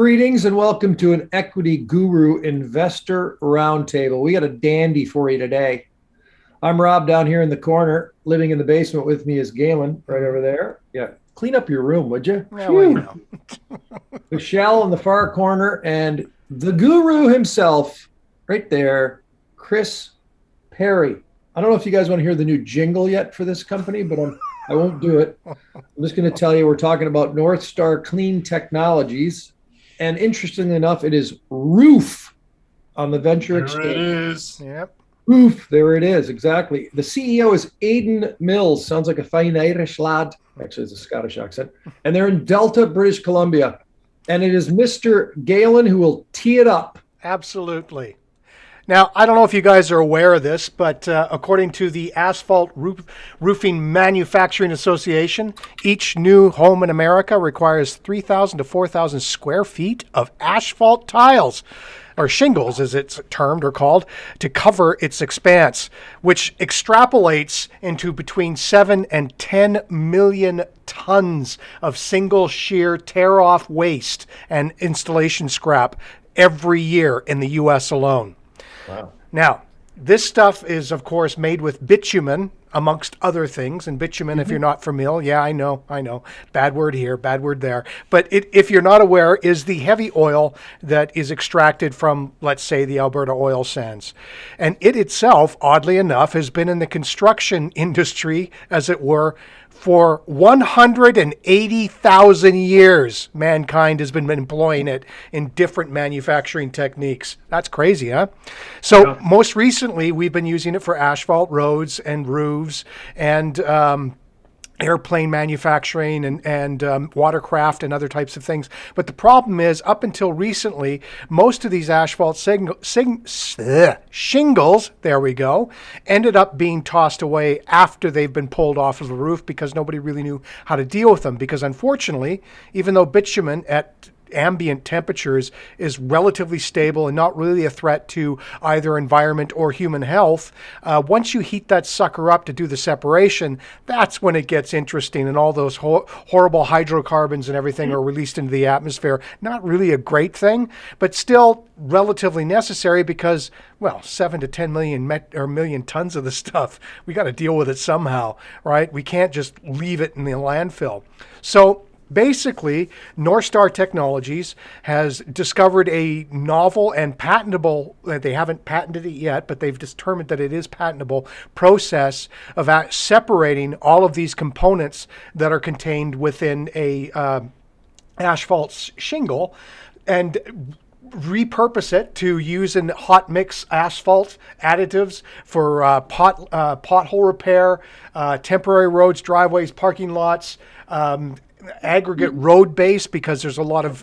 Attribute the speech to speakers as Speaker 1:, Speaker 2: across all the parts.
Speaker 1: Greetings and welcome to an Equity.Guru investor roundtable. We got a dandy for you today. I'm Rob down here in the corner. Living in the basement with me is Galen right over there. Yeah, clean up your room, would you?
Speaker 2: Yeah, well, you know.
Speaker 1: Michelle in the far corner and the guru himself right there, Chris Perry. I don't know if you guys want to hear the new jingle yet for this company, but I won't do it. I'm just going to tell you we're talking about Northstar Clean Technologies. And interestingly enough, it is ROOF on the Venture Exchange.
Speaker 3: There it is.
Speaker 2: Yep.
Speaker 1: ROOF, there it is, exactly. The CEO is Aidan Mills. Sounds like a fine Irish lad. Actually, it's a Scottish accent. And they're in Delta, British Columbia. And it is Mr. Galen who will tee it up.
Speaker 2: Absolutely. Now, I don't know if you guys are aware of this, but according to the Asphalt Roofing Manufacturing Association, each new home in America requires 3,000 to 4,000 square feet of asphalt tiles, or shingles as it's termed or called, to cover its expanse, which extrapolates into between 7 and 10 million tons of single shear tear-off waste and installation scrap every year in the U.S. alone.
Speaker 1: Wow.
Speaker 2: Now, this stuff is, of course, made with bitumen, amongst other things. And bitumen, if you're not familiar, yeah, I know. Bad word here, bad word there. But if you're not aware, is the heavy oil that is extracted from, let's say, the Alberta oil sands. And it itself, oddly enough, has been in the construction industry, as it were, for 180,000 years. Mankind has been employing it in different manufacturing techniques. That's crazy, huh? So most recently, we've been using it for asphalt roads and roofs and airplane manufacturing and watercraft and other types of things. But the problem is, up until recently, most of these asphalt shingles, there we go, ended up being tossed away after they've been pulled off of the roof because nobody really knew how to deal with them. Because unfortunately, even though bitumen at ambient temperatures is relatively stable and not really a threat to either environment or human health, once you heat that sucker up to do the separation, that's when it gets interesting, and all those horrible hydrocarbons and everything are released into the atmosphere. Not really a great thing, but still relatively necessary because, well, 7 to 10 million tons of the stuff, we got to deal with it somehow, right? We can't just leave it in the landfill. So basically, Northstar Technologies has discovered a novel and patentable, they haven't patented it yet, but they've determined that it is patentable process of separating all of these components that are contained within a asphalt shingle and repurpose it to use in hot mix asphalt additives for pothole repair, temporary roads, driveways, parking lots, aggregate road base, because there's a lot of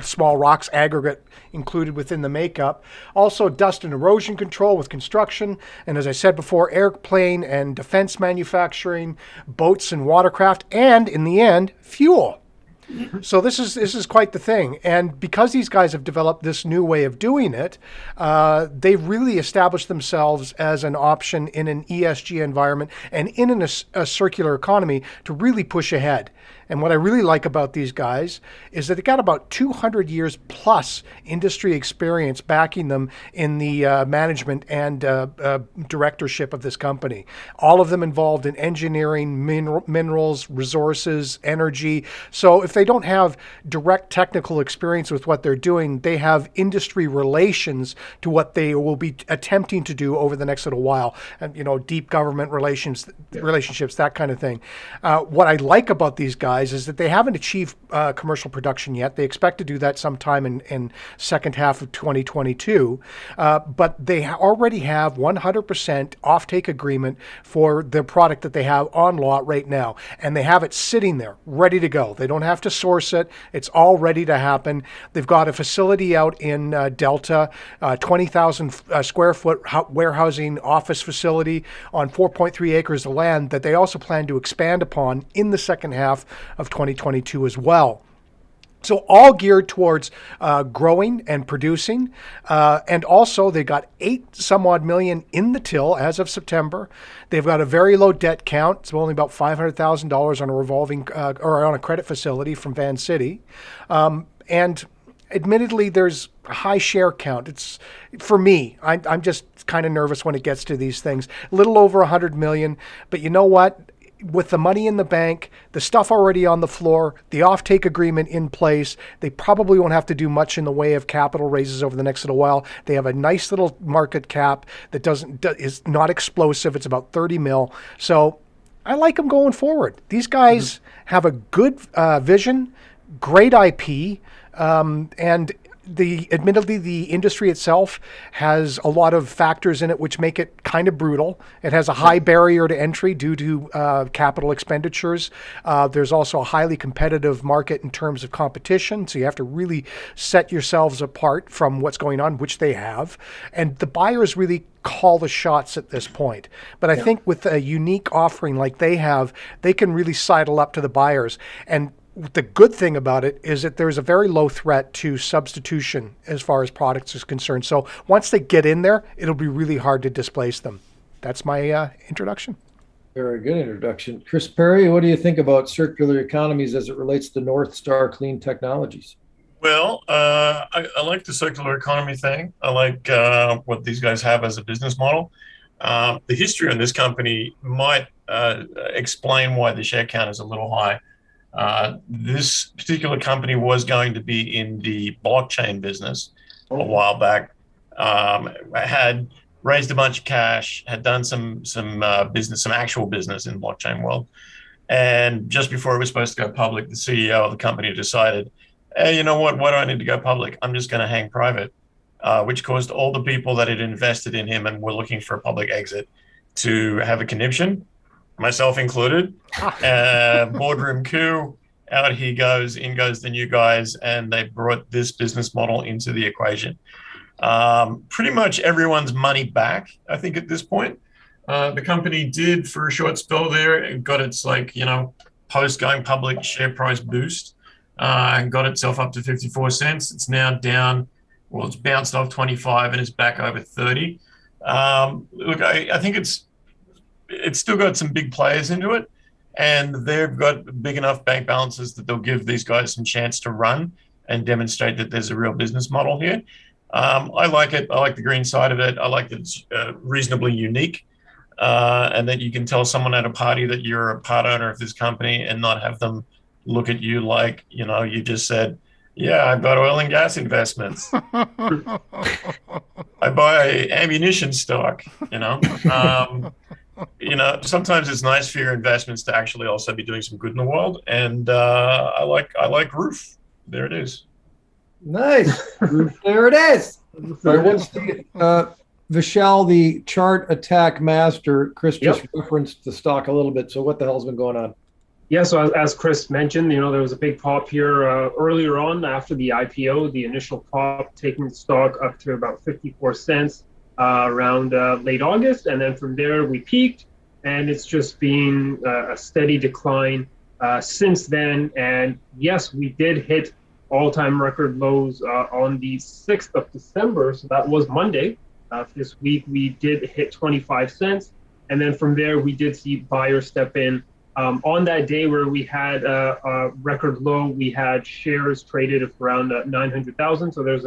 Speaker 2: small rocks aggregate included within the makeup. Also dust and erosion control with construction, and as I said before, airplane and defense manufacturing, boats and watercraft, and in the end, fuel. So this is quite the thing. And because these guys have developed this new way of doing it, they've really established themselves as an option in an ESG environment and in a circular economy to really push ahead. And what I really like about these guys is that they got about 200 years plus industry experience backing them in the management and directorship of this company. All of them involved in engineering, minerals, resources, energy. So if they don't have direct technical experience with what they're doing, they have industry relations to what they will be attempting to do over the next little while. And, deep government relationships, that kind of thing. What I like about these guys is that they haven't achieved commercial production yet. They expect to do that sometime in second half of 2022. But they already have 100% offtake agreement for the product that they have on lot right now. And they have it sitting there, ready to go. They don't have to source it. It's all ready to happen. They've got a facility out in Delta, 20,000 square foot warehousing office facility on 4.3 acres of land that they also plan to expand upon in the second half of 2022 as well. So all geared towards growing and producing. And also they got 8 some odd million in the till as of September. They've got a very low debt count. It's only about $500,000 on a revolving or on a credit facility from Van City. And admittedly, there's a high share count. It's for me, I'm just kind of nervous when it gets to these things. A little over 100 million. But you know what? With the money in the bank, the stuff already on the floor, the offtake agreement in place, they probably won't have to do much in the way of capital raises over the next little while. They have a nice little market cap that is not explosive. It's about 30 mil. So I like them going forward. These guys have a good vision, great IP, and admittedly, the industry itself has a lot of factors in it which make it kind of brutal. It has a high barrier to entry due to capital expenditures. There's also a highly competitive market in terms of competition, so you have to really set yourselves apart from what's going on, which they have. And the buyers really call the shots at this point. But I think with a unique offering like they have, they can really sidle up to the buyers. And the good thing about it is that there's a very low threat to substitution as far as products is concerned. So once they get in there, it'll be really hard to displace them. That's my introduction.
Speaker 1: Very good introduction. Chris Perry, what do you think about circular economies as it relates to Northstar Clean Technologies?
Speaker 3: Well, I like the circular economy thing. I like what these guys have as a business model. The history on this company might explain why the share count is a little high. This particular company was going to be in the blockchain business a while back. Had raised a bunch of cash, had done some business, some actual business in blockchain world. And just before it was supposed to go public, the CEO of the company decided, hey, you know what? Why do I need to go public? I'm just going to hang private, which caused all the people that had invested in him and were looking for a public exit to have a conniption, myself included. Boardroom coup, out he goes, in goes the new guys, and they brought this business model into the equation. Pretty much everyone's money back, I think, at this point. The company did, for a short spell there, it got its, post going public share price boost, and got itself up to 54 cents. It's now down, well, it's bounced off 25 and is back over 30. Look, I think it's still got some big players into it, and they've got big enough bank balances that they'll give these guys some chance to run and demonstrate that there's a real business model here. I like it. I like the green side of it. I like that it's reasonably unique, and that you can tell someone at a party that you're a part owner of this company and not have them look at you like, you just said, yeah, I've got oil and gas investments. I buy ammunition stock, sometimes it's nice for your investments to actually also be doing some good in the world. And I like Roof. There it is.
Speaker 1: Nice. There it is. All right, what's Vishal, the chart attack master? Chris just referenced the stock a little bit. So what the hell's been going on?
Speaker 4: Yeah, so as Chris mentioned, there was a big pop here earlier on after the IPO, the initial pop taking the stock up to about 54 cents around late August. And then from there we peaked, and it's just been a steady decline since then. And yes, we did hit all-time record lows on the 6th of December. So that was Monday. This week we did hit 25 cents. And then from there we did see buyers step in. On that day where we had a record low, we had shares traded of around 900,000. So there's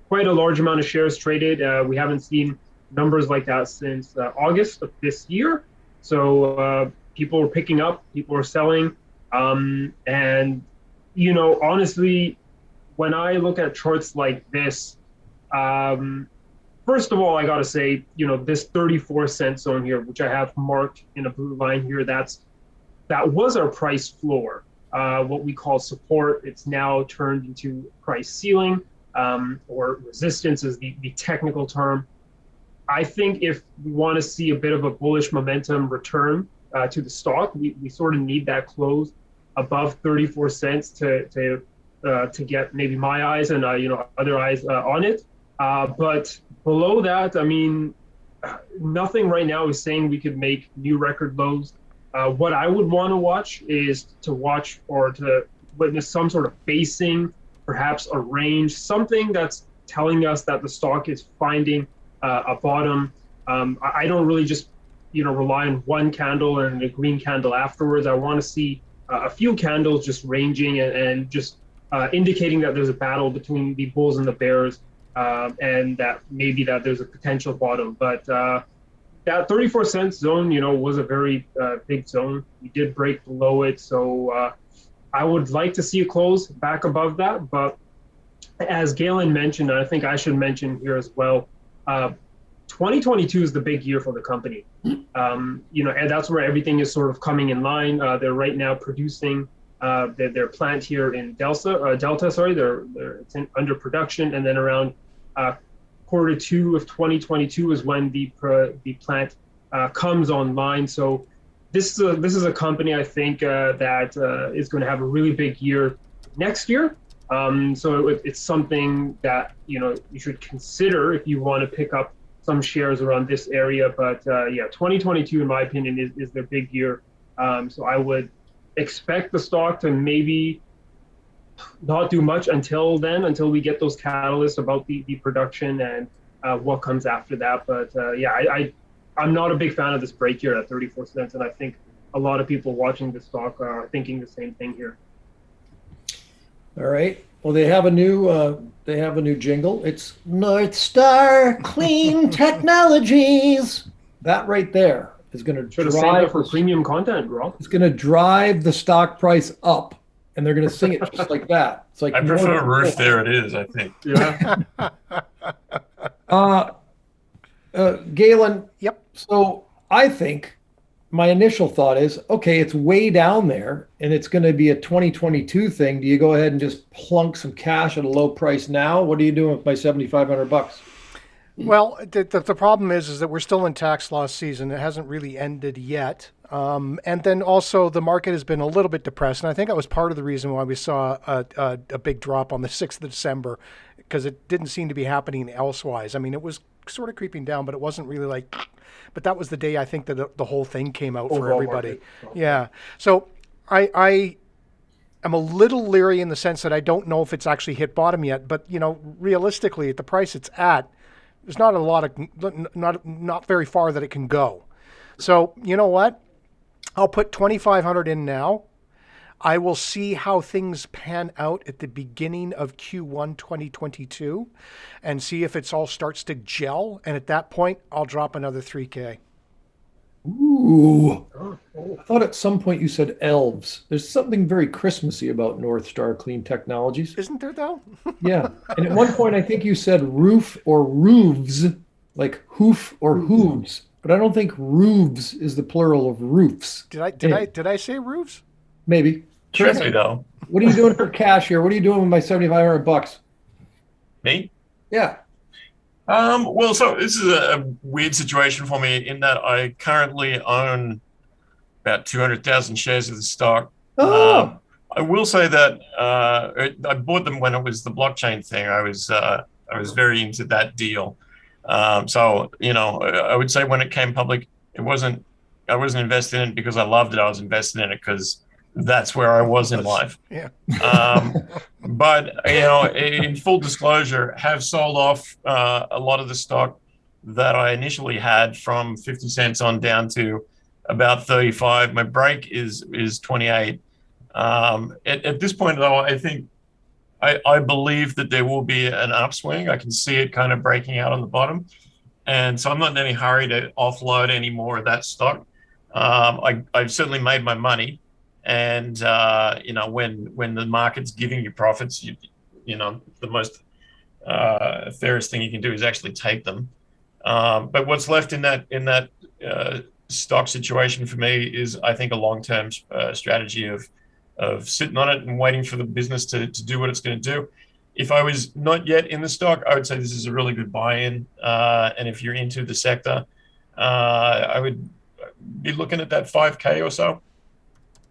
Speaker 4: quite a large amount of shares traded. We haven't seen numbers like that since August of this year. So people were picking up, people were selling. And, honestly, when I look at charts like this, first of all, I got to say, this 34 cent zone here, which I have marked in a blue line here, that was our price floor, what we call support. It's now turned into price ceiling, or resistance is the technical term. I think if we want to see a bit of a bullish momentum return to the stock, we sort of need that close above 34 cents to get maybe my eyes and other eyes on it. But below that, nothing right now is saying we could make new record lows. What I would want to watch is to watch or to witness some sort of basing perhaps a range, something that's telling us that the stock is finding a bottom. I don't really just rely on one candle and a green candle afterwards. I want to see a few candles just ranging and just indicating that there's a battle between the bulls and the bears, and that maybe that there's a potential bottom. But that 34-cent zone, was a very big zone. We did break below it, so I would like to see it close back above that. But as Galen mentioned, I think I should mention here as well, 2022 is the big year for the company. And that's where everything is sort of coming in line. They're right now producing their plant here in Delta. Sorry, it's under production, and then around quarter two of 2022 is when the plant comes online. So this is a company, I think, that is going to have a really big year next year. So it's something that you should consider if you want to pick up some shares around this area. But 2022, in my opinion, is their big year. So I would expect the stock to maybe not do much until we get those catalysts about the production and what comes after that. But I'm not a big fan of this break here at 34 cents, and I think a lot of people watching the stock are thinking the same thing here.
Speaker 1: All right. Well, they have a new jingle. It's Northstar Clean Technologies. That right there is going to drive
Speaker 4: for premium content, Rob.
Speaker 1: It's going to drive the stock price up, and they're going to sing it just like that. It's like
Speaker 3: I prefer roof. There it is. I think.
Speaker 4: Yeah.
Speaker 1: Galen.
Speaker 2: Yep.
Speaker 1: So I think my initial thought is, okay, it's way down there and it's going to be a 2022 thing. Do you go ahead and just plunk some cash at a low price now? What are you doing with my $7,500?
Speaker 2: Well, the problem is that we're still in tax loss season. It hasn't really ended yet. And then also the market has been a little bit depressed. And I think that was part of the reason why we saw a big drop on the 6th of December, because it didn't seem to be happening elsewise. I mean, it was sort of creeping down, but it wasn't really like, but that was the day I think that the whole thing came out for everybody. Yeah. So I am a little leery in the sense that I don't know if it's actually hit bottom yet, but realistically at the price it's at, there's not a lot of, not very far that it can go. So you know what? I'll put 2,500 in now. I will see how things pan out at the beginning of Q1 2022 and see if it's all starts to gel. And at that point, I'll drop another 3K.
Speaker 1: Ooh. I thought at some point you said elves. There's something very Christmassy about Northstar Clean Technologies.
Speaker 2: Isn't there, though?
Speaker 1: Yeah. And at one point, I think you said roof or roofs, like hoof or hooves. But I don't think roofs is the plural of roofs.
Speaker 2: Did I say roofs?
Speaker 1: Maybe.
Speaker 3: Should be though.
Speaker 1: What are you doing for cash here? What are you doing with my $7,500?
Speaker 3: Me?
Speaker 1: Yeah.
Speaker 3: Well, so this is a weird situation for me in that I currently own about 200,000 shares of the stock.
Speaker 1: Oh.
Speaker 3: I will say that I bought them when it was the blockchain thing. I was very into that deal. So I would say when it came public, I wasn't invested in it because I loved it. I was invested in it because that's where I was in life.
Speaker 2: Yeah.
Speaker 3: But in full disclosure, have sold off a lot of the stock that I initially had from 50 cents on down to about 35. My break is 28. At this point, though, I think I believe that there will be an upswing. I can see it kind of breaking out on the bottom, and so I'm not in any hurry to offload any more of that stock. I've certainly made my money. And when the market's giving you profits, the most fairest thing you can do is actually take them. But what's left in that stock situation for me is, I think, a long-term strategy of sitting on it and waiting for the business to do what it's going to do. If I was not yet in the stock, I would say this is a really good buy-in. And if you're into the sector, I would be looking at that 5K or so.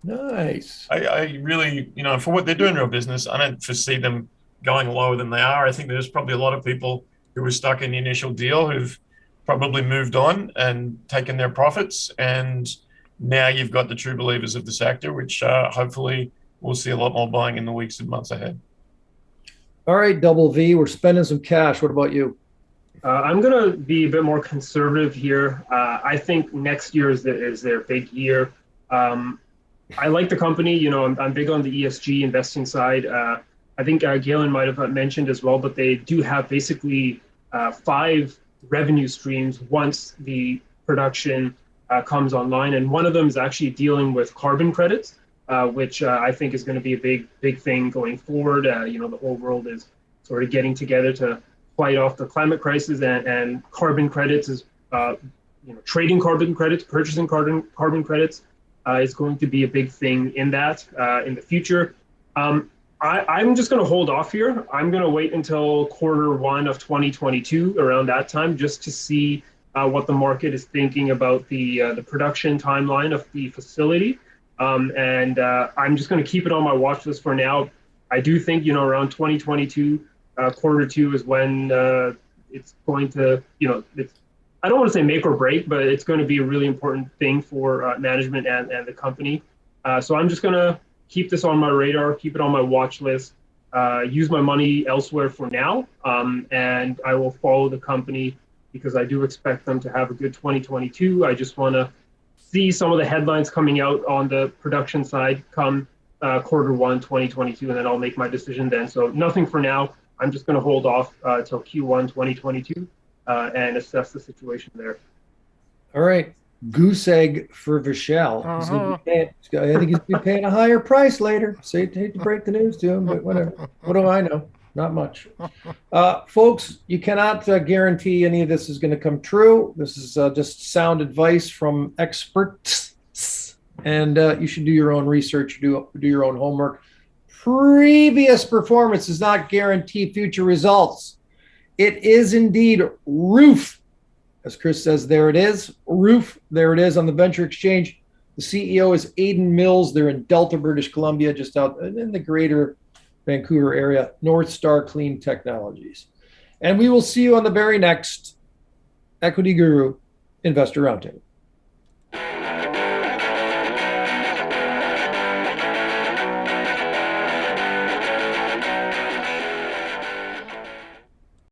Speaker 1: Nice.
Speaker 3: I really, for what they're doing in real business, I don't foresee them going lower than they are. I think there's probably a lot of people who were stuck in the initial deal who've probably moved on and taken their profits. And now you've got the true believers of the sector, which hopefully we'll see a lot more buying in the weeks and months ahead.
Speaker 1: All right, Double V, we're spending some cash. What about you?
Speaker 4: I'm going to be a bit more conservative here. I think next year is their big year. I like the company. I'm big on the ESG investing side. I think Galen might have mentioned as well, but they do have basically 5 revenue streams once the production comes online, and one of them is actually dealing with carbon credits, which I think is going to be a big thing going forward. The whole world is sort of getting together to fight off the climate crisis, and carbon credits is trading carbon credits, purchasing carbon credits is going to be a big thing in that in the future. I'm just going to hold off here. I'm going to wait until Q1 of 2022, around that time, just to see what the market is thinking about the production timeline of the facility. And I'm just going to keep it on my watch list for now. I do think, around 2022, Q2 is when it's going to, I don't want to say make or break, but it's going to be a really important thing for management and the company. So I'm just going to keep this on my radar, keep it on my watch list, use my money elsewhere for now, and I will follow the company because I do expect them to have a good 2022. I just want to see some of the headlines coming out on the production side come Q1 2022, and then I'll make my decision then. So nothing for now. I'm just going to hold off till Q1 2022 and assess the situation there.
Speaker 1: All right. Goose egg for Vishal. I think he's going to be paying a higher price later. So I hate to break the news to him, but whatever. What do I know? Not much. Folks, you cannot guarantee any of this is going to come true. This is just sound advice from experts. And you should do your own research, do your own homework. Previous performance does not guarantee future results. It is indeed roof. As Chris says, there it is. Roof, there it is on the Venture Exchange. The CEO is Aidan Mills. They're in Delta, British Columbia, just out in the greater Vancouver area. Northstar Clean Technologies. And we will see you on the very next Equity Guru Investor Roundtable.